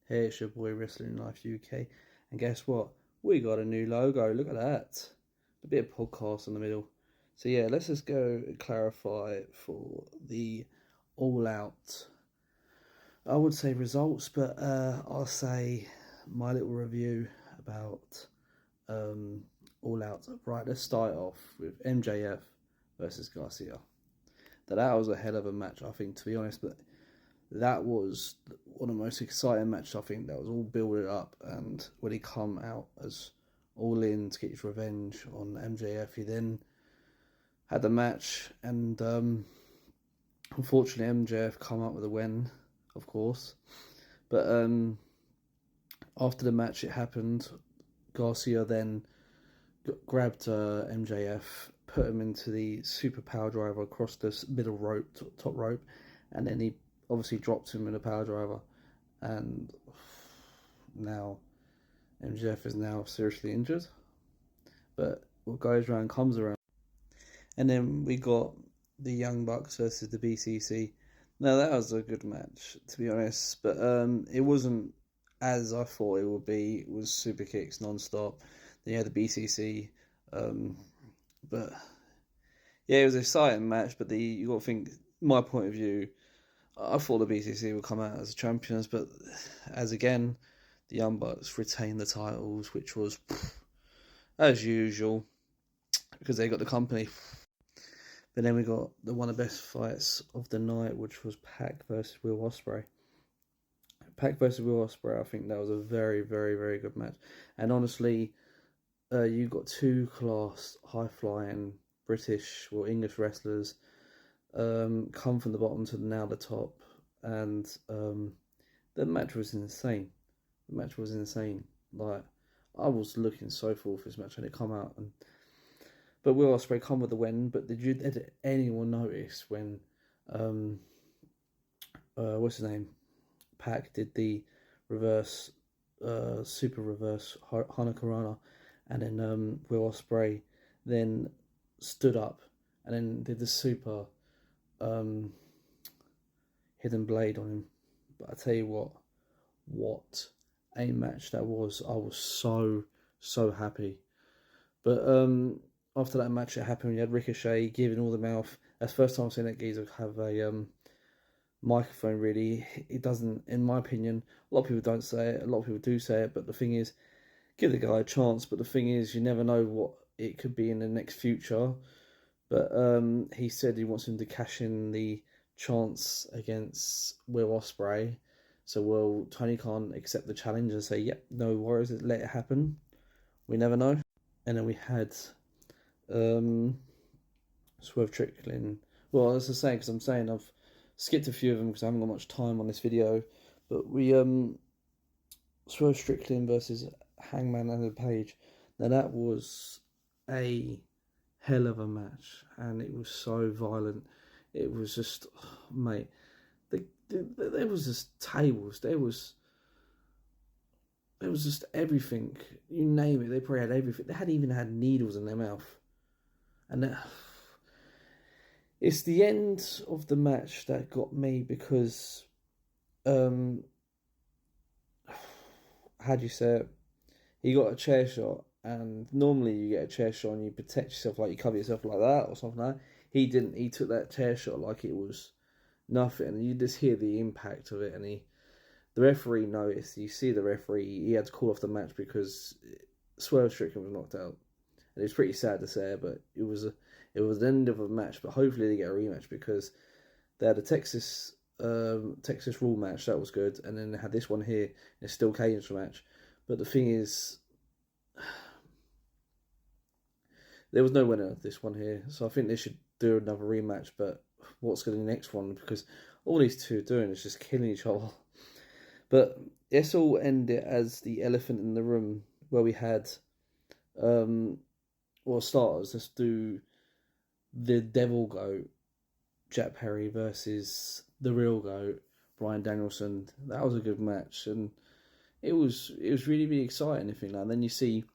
Hey, it's your boy Wrestling Life UK, and guess what? We got a new logo. Look at that. A bit of podcast in the middle. So yeah, let's just go clarify for the All Out. I would say results, but I'll say my little review about All Out. Right, let's start off with MJF versus Garcia. That was a hell of a match, I think, to be honest. But that was one of the most exciting matches, I think. That was all built up, and when he come out as all in to get his revenge on MJF, he then had the match, and unfortunately MJF come up with a win, of course. But after the match, it happened. Garcia then grabbed MJF, put him into the super power driver across the middle rope, top rope, and then he obviously dropped him in a power driver, and now MJF is now seriously injured. But what goes around comes around. And then we got the Young Bucks versus the BCC. Now that was a good match, to be honest, but it wasn't as I thought it would be. It was super kicks non-stop. Then you had the BCC, but yeah, it was an exciting match. But you got to think, my point of view, I thought the BCC would come out as champions, but as again, the Young Bucks retained the titles, which was as usual because they got the company. But then we got one of the best fights of the night, which was Pac versus Will Ospreay. Pac versus Will Ospreay, I think that was a very, very, very good match. And honestly, you got two class, high-flying British or English wrestlers come from the bottom to now the top, and the match was insane. The match was insane. Like, I was looking so forward for this match when it come out, but Will Ospreay come with the win. But did anyone notice when what's his name, Pac did the reverse, super reverse Hanakarana, and then Will Ospreay then stood up and then did the super hidden blade on him. But I tell you what a match that was. I was so happy. But after that match, it happened. You had Ricochet giving all the mouth. That's the first time I've seen that geezer have a microphone. Really, it doesn't, in my opinion. A lot of people don't say it. A lot of people do say it. But the thing is, give the guy a chance. But the thing is, you never know what it could be in the next future. But he said he wants him to cash in the chance against Will Ospreay. So will Tony Khan accept the challenge and say, yep, no worries, let it happen? We never know. And then we had Swerve Strickland. Well, as I say, because I'm saying I've skipped a few of them because I haven't got much time on this video. But we Swerve Strickland versus Hangman Adam Page. Now that was a hell of a match, and it was so violent. It was just, mate, there was just tables. There was just everything. You name it, they probably had everything. They had even had needles in their mouth. And it's the end of the match that got me because, how do you say it? He got a chair shot, and normally you get a chair shot and you protect yourself, like you cover yourself like that or something like that. He didn't. He took that chair shot like it was nothing, and you just hear the impact of it. And the referee noticed. You see the referee. He had to call off the match because Swerve Strickland was knocked out, and it's pretty sad to say, but it was the end of a match. But hopefully they get a rematch because they had a Texas rule match that was good, and then they had this one here, a steel cage match. But the thing is, there was no winner of this one here, so I think they should do another rematch. But what's going to be the next one? Because all these two are doing is just killing each other. But let's all end it as the elephant in the room, where we had, starters. Let's do the Devil Goat, Jack Perry versus the Real Goat, Bryan Danielson. That was a good match, and it was really, really exciting. If you know, and then you see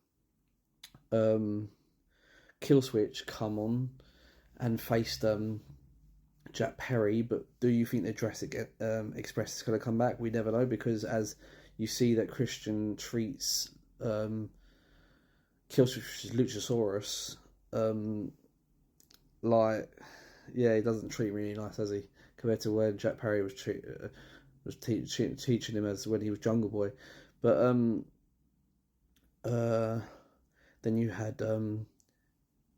Killswitch come on and faced Jack Perry. But do you think the Jurassic Express is going to come back? We never know, because as you see that Christian treats kills Luchasaurus like, yeah, he doesn't treat him really nice, does he? Compared to when Jack Perry was teaching him as when he was Jungle Boy. But then you had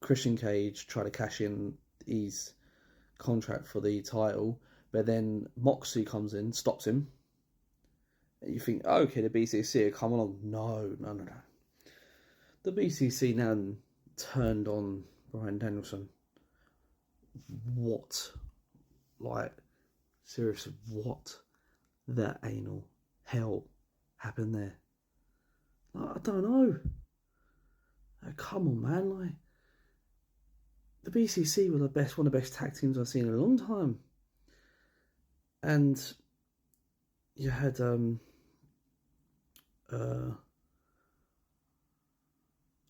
Christian Cage try to cash in his contract for the title, but then Moxley comes in, stops him. And you think, okay, the BCC are coming along. No. The BCC now turned on Bryan Danielson. What? Like, seriously, what? That anal hell happened there? Like, I don't know. Like, come on, man. Like, the BCC were one of the best tag teams I've seen in a long time. And you had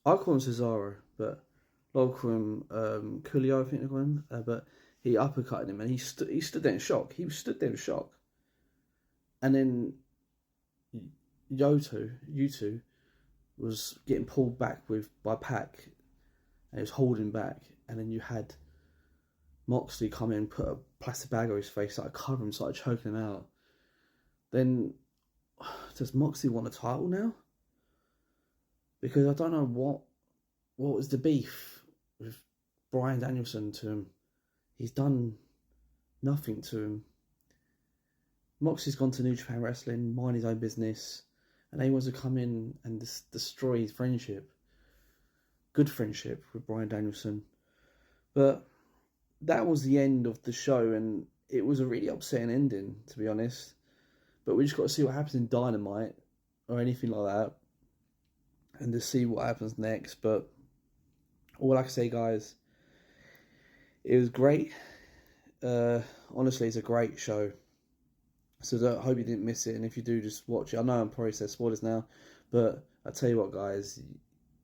I call him Cesaro, but a lot call him Coolio, I think they call him. But he uppercutted him, and he stood there in shock. He stood there in shock. And then Yutu was getting pulled back by Pac, and he was holding back. And then you had Moxley come in, put a plastic bag over his face, started covering him, started choking him out. Then, does Moxley want a title now? Because I don't know what was the beef with Bryan Danielson to him. He's done nothing to him. Moxley's gone to New Japan Wrestling, mind his own business, and he wants to come in and destroy his friendship. Good friendship with Bryan Danielson. But that was the end of the show, and it was a really upsetting ending, to be honest. But we just got to see what happens in Dynamite or anything like that, and to see what happens next. But all I can say, guys, it was great. Honestly, it's a great show. So I hope you didn't miss it, and if you do, just watch it. I know I'm probably saying spoilers now, but I tell you what, guys,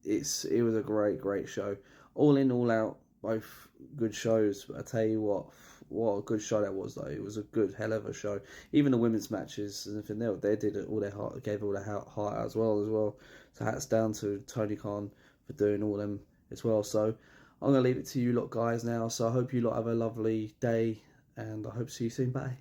it was a great show. All in, all out, both good shows. But I tell you what a good show that was, though. It was a good hell of a show. Even the women's matches and everything, they did all their heart, gave all their heart out as well. So hats down to Tony Khan for doing all them as well. So I'm gonna leave it to you lot, guys, now. So I hope you lot have a lovely day, and I hope to see you soon. Bye.